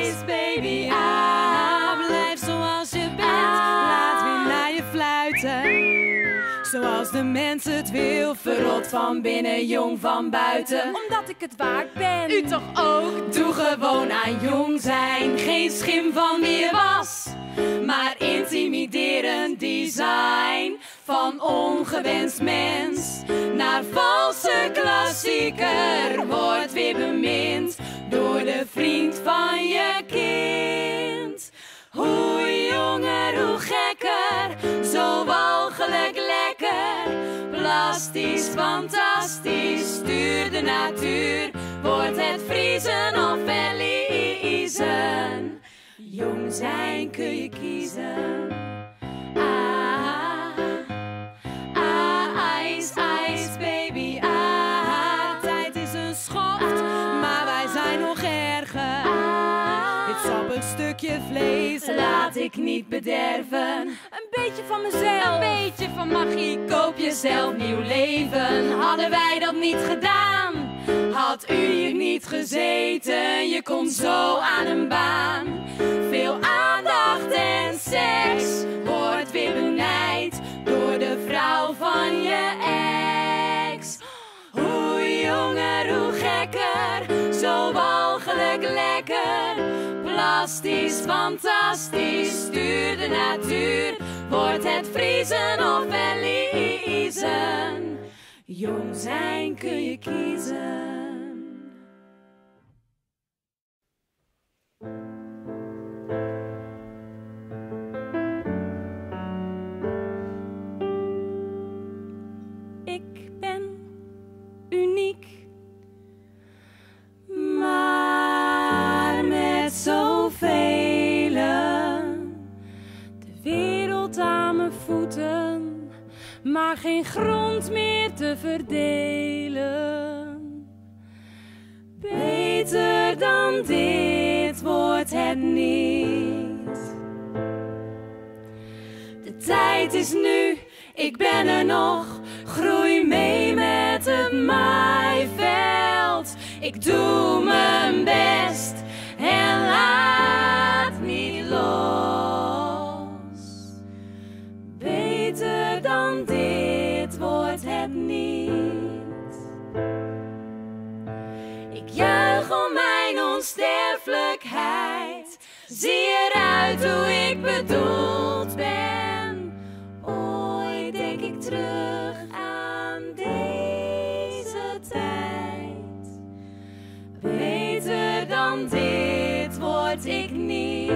ice, baby. Ah, blijf zoals je bent. Laat weer naar je fluiten. Zoals de mens het wil. Verrot van binnen, jong van buiten. Omdat ik het waard ben. U toch ook? Doe gewoon aan jong zijn. Geen schim van wie je was. Maar intimiderend design. Van ongewenst mens naar valse klassieker. Wordt weer bemind door de vriend van je kind. Hoe jonger, hoe gekker. Zo walgelijk lekker. Plastisch, fantastisch. Stuur de natuur. Wordt het vriezen of verliezen. Jong zijn kun je kiezen. Ice, ice, baby. Tijd is een schoft, maar wij zijn nog erger. Dit sappig stukje vlees laat ik niet bederven. Een beetje van mezelf. Een beetje van magie. Koop jezelf nieuw leven. Hadden wij dat niet gedaan, had u hier niet gezeten. Je komt zo aan een baan. Veel aandacht en seks wordt weer benijd door de vrouw van je ex. Hoe jonger, hoe gekker. Zo walgelijk lekker. Plastisch, fantastisch. Stuur de natuur. Wordt het vriezen of verliezen. Jong zijn kun je kiezen. Ik ben uniek. Maar met zoveel. De wereld aan mijn voeten, maar geen grond meer te verdelen. Beter dan dit wordt het niet. De tijd is nu, ik ben er nog. Groei mee met het maaiveld. Ik doe mijn best en laat niet los. Beter dan dit wordt het niet. Ik juich om mijn onsterfelijkheid. Zie eruit hoe ik bedoeld ben. Ooit denk ik terug aan deze tijd. Beter dan dit word ik niet.